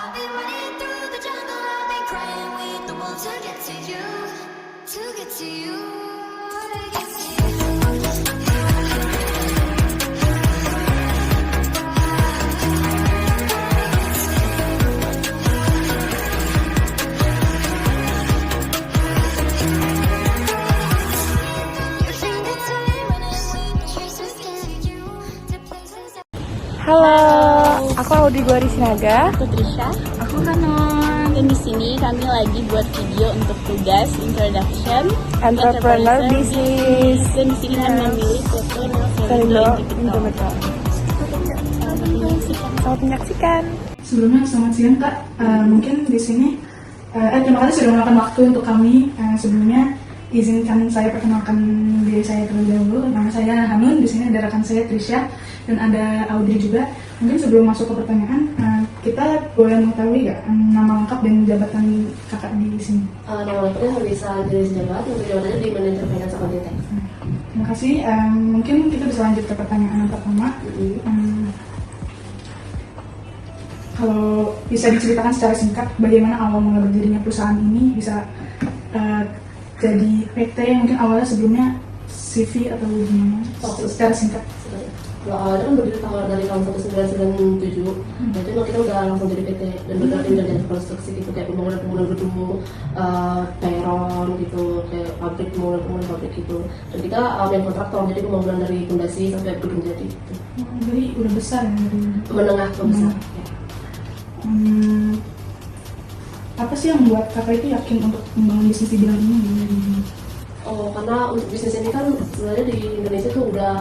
I've been running through the jungle, I've been crying with the wolves to get to you, to get to you, to get to you. Halo, aku Audi Guari Sinaga. Aku Trisha. Aku Hanon. Dan di sini kami lagi buat video untuk tugas introduction Entrepreneur Business. Dan di sini kami memilih foto Selindo Internet. Selamat menyaksikan. Sebelumnya selamat siang Kak. Mungkin di sini terima kasih sudah meluangkan waktu untuk kami. Sebelumnya izinkan saya perkenalkan diri saya terlebih dahulu. Nama saya Hanun. Di sini ada rekan saya Trisha dan ada Audrey juga. Mungkin sebelum masuk ke pertanyaan, kita boleh mengetahui nggak nama lengkap dan jabatan kakak di sini? Nama lengkapnya bisa jenis jabat, untuk jabatannya di manajer finance akuntan. Terima kasih. Mungkin kita bisa lanjut ke pertanyaan yang pertama. Kalau bisa diceritakan secara singkat bagaimana awal mula berdirinya perusahaan ini, bisa jadi PT yang mungkin awalnya sebelumnya CV atau gimana? Secara singkat. Kalau awalnya kan berdiri dari tahun 1997, dan itu kita udah langsung jadi PT dan bergerak di bidang konstruksi gitu, kayak pembangunan gedung, peron gitu, kayak pembangunan pabrik gitu. Dan kita yang kontraktor, jadi pembangunan dari fondasi sampai gedung jadi gitu. Jadi udah besar ya dari Menengah ke besar. Ya. Apa sih yang membuat kakak itu yakin untuk membangun bisnis di bidang ini? Oh, karena untuk bisnis ini kan sebenarnya di Indonesia tuh udah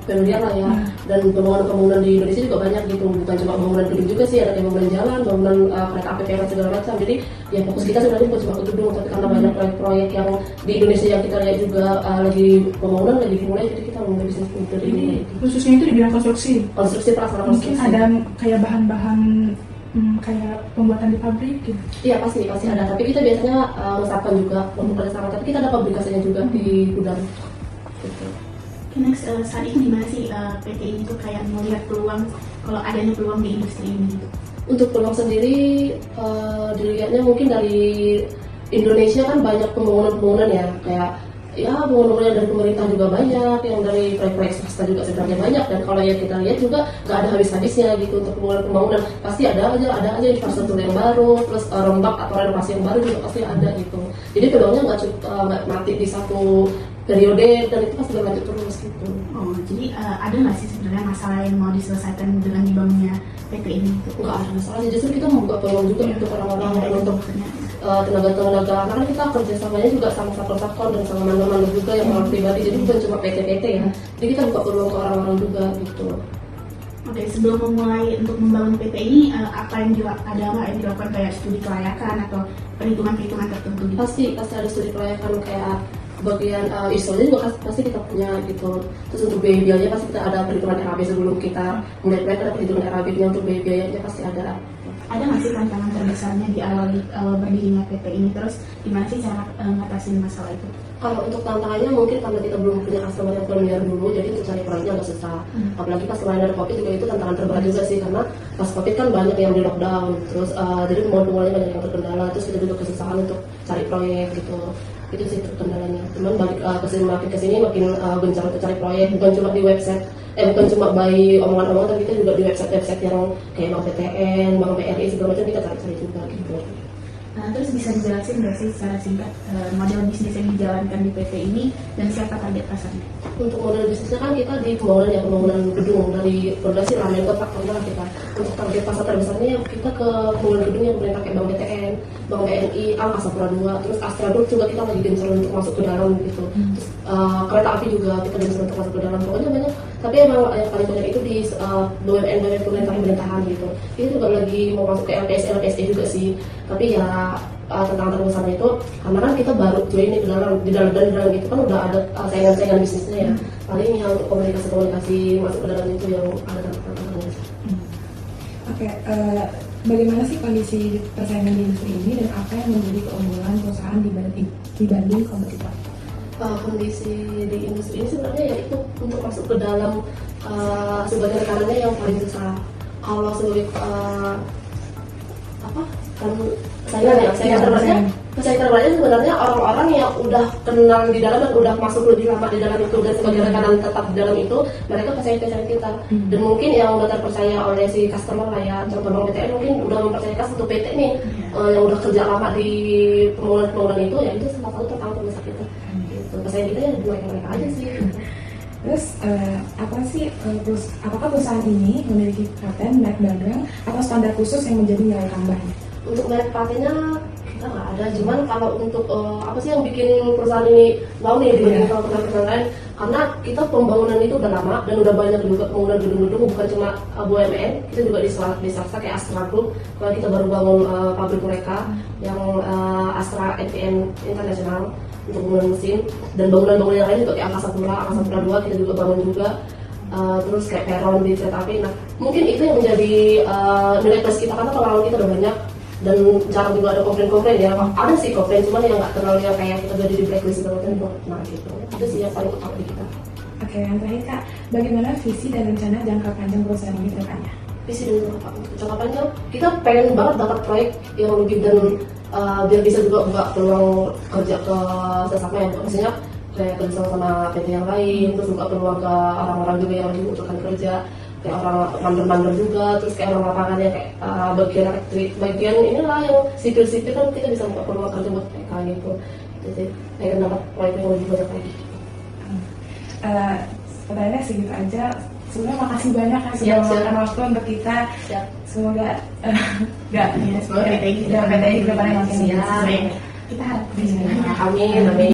familiar lah ya, dan bangunan di Indonesia juga banyak gitu, bukan cuma bangunan gedung juga sih, ada kayak bangunan jalan, bangunan kereta api, peron segala macam. Jadi ya fokus kita sebenarnya bukan cuma ke gedung, tapi karena banyak proyek-proyek yang di Indonesia yang kita lihat juga lagi pembangunan lagi dimulai, jadi kita mulai bisnis dari ini. Khususnya itu di bidang konstruksi. Konstruksi pelaksanaan Mungkin konstruksi. ada kayak bahan-bahan kayak pembuatan di pabrik gitu. Iya pasti ada, tapi kita biasanya memasarkan juga untuk kerjasama, tapi kita ada pabrikasinya juga di gudang. Gitu. Next, saat ini gimana sih PT ini tuh kayak melihat peluang, kalau adanya peluang di industri ini gitu? Untuk peluang sendiri dilihatnya mungkin dari Indonesia kan banyak pembangunan ya, kayak ya pembangunan dari pemerintah juga banyak, yang dari proyek-proyek swasta juga sebenarnya banyak, dan kalau yang kita lihat juga nggak ada habis-habisnya gitu untuk pembangunan. Pasti ada aja infrastruktur yang baru, plus rombak atau renovasi yang baru juga pasti ada gitu. Jadi peluangnya nggak mati di satu periode, dan itu pasti berlanjut terus gitu. Oh, jadi ada nggak sih sebenarnya masalah yang mau diselesaikan dengan dibangunnya PT ini? Nggak ada masalah, justru kita membuka peluang juga untuk orang-orang dan untuk tenaga-tenaga, karena kita kerjasamanya juga sama sektor dan sama mandor-mandor juga yang orang pribadi, jadi bukan cuma PT-PT ya, jadi kita buka peluang ke orang-orang juga gitu. Oke, sebelum memulai untuk membangun PT ini, apa yang ada nggak yang dilakukan kayak studi kelayakan atau perhitungan-perhitungan tertentu gitu? Pasti ada studi kelayakan, kayak bagian ISO-nya juga pasti kita punya gitu. Terus untuk biaya-biayanya pasti kita ada perhitungan RAB sebelum kita mulai proyek, ada perhitungan RAB-nya untuk biaya-biayanya pasti ada. Ada nggak sih tantangan terbesarnya di awal berdirinya PT ini? Terus gimana sih cara ngatasin masalah itu? Kalau untuk tantangannya mungkin karena kita belum punya customer yang familiar dulu, jadi untuk cari proyeknya agak susah. Apalagi pas kemarin ada COVID juga, itu tantangan terberat juga sih, karena pas COVID kan banyak yang di lockdown, terus jadi pembangunannya banyak yang terkendala, terus kita juga kesusahan untuk cari proyek gitu. Itu sih kendalanya. Cuman makin kesini makin gencar untuk cari proyek, bukan cuma di website, bukan cuma by omongan-omongan, tapi kita juga di website yang kayak Bank PTN, Bank BRI segala macam kita cari juga gitu. Terus bisa dijelasin nggak sih secara singkat model bisnis yang dijalankan di PT ini dan siapa target pasarnya? Untuk model bisnisnya kan kita di pembangunan gedung, dari fondasi ramen kontraktor kita. Untuk target pasar terbesarnya kita ke pembangunan gedung yang boleh pakai Bank BTN, Bank BNI, Angkasa Pura II, terus Astra Group juga kita lagi gencar untuk masuk ke dalam gitu. Terus kereta api juga kita gencar untuk masuk ke dalam. Pokoknya banyak, tapi emang yang paling banyak itu di BUMN pemerintahan gitu. Kita juga lagi mau masuk ke LPSE juga sih, tapi ya tantangan terbesarnya itu karena kan kita baru join di dalam itu kan udah ada saingan bisnisnya ya, paling yang untuk komunikasi masuk ke dalam itu yang ada tantangannya. Oke, bagaimana sih kondisi persaingan di industri ini dan apa yang menjadi keunggulan perusahaan dibanding kompetitor? Kondisi di industri ini sebenarnya ya itu untuk masuk ke dalam sebagai rekanannya yang paling susah. Kalau sebagai apa kan saya terbanyak sebenarnya orang-orang yang udah kenal di dalam dan udah masuk lebih lama di dalam itu dan sebagai rekanan tetap di dalam itu, mereka percaya kita. Dan mungkin yang udah terpercaya oleh si customer lah ya, contoh Bank BTN mungkin udah mempercayakan satu PT nih yang udah kerja lama di pembangunan itu, ya itu salah satu tentang pemirsa kita. Gitu. Percaya kita ya mereka aja sih. Terus apakah perusahaan ini memiliki paten merek dagang atau standar khusus yang menjadi nilai tambahnya? Untuk merek patennya kita nggak ada, cuman kalau untuk apa sih yang bikin perusahaan ini wow nih dibanding sama perusahaan lain, karena kita pembangunan itu udah lama dan udah banyak juga pembangunan gedung-gedung, bukan cuma BUMN, kita juga di swasta kayak Astra Group. Kalau kita baru bangun pabrik mereka yang Astra NPN Internasional untuk pembangunan mesin, dan bangunan-bangunan yang lain juga kayak Angkasa Pura 2 kita juga bangun juga. Terus kayak peron di kereta api. Nah mungkin itu yang menjadi nilai plus kita, karena pengalaman kita udah banyak dan jarang juga ada komplain-komplain ya. Ada sih komplain, cuman yang nggak terlalu yang kayak kita udah di blacklist segala macam. Nah gitu, itu sih yang paling utama di kita. Oke, yang terakhir Kak, bagaimana visi dan rencana jangka panjang perusahaan ini ke depannya? Visi dan jangka panjang, kita pengen banget dapat proyek yang lebih dan biar bisa juga buka peluang kerja ke sesama yang maksudnya kayak kerja sama PT yang lain, terus buka peluang ke orang-orang juga yang lagi membutuhkan kerja, kayak orang mandor-mandor juga, terus kayak orang lapangan yang kayak bagian elektrik, bagian inilah yang sipil-sipil kan kita bisa buka peluang kerja buat mereka gitu. Itu sih, pengen dapat proyek yang lebih banyak lagi. Pertanyaannya segitu aja. Sebenarnya makasih banyak Kak sudah meluangkan waktu untuk kita. Semoga Semoga PTI ke depannya makin siap. kita harap bisa. Amin.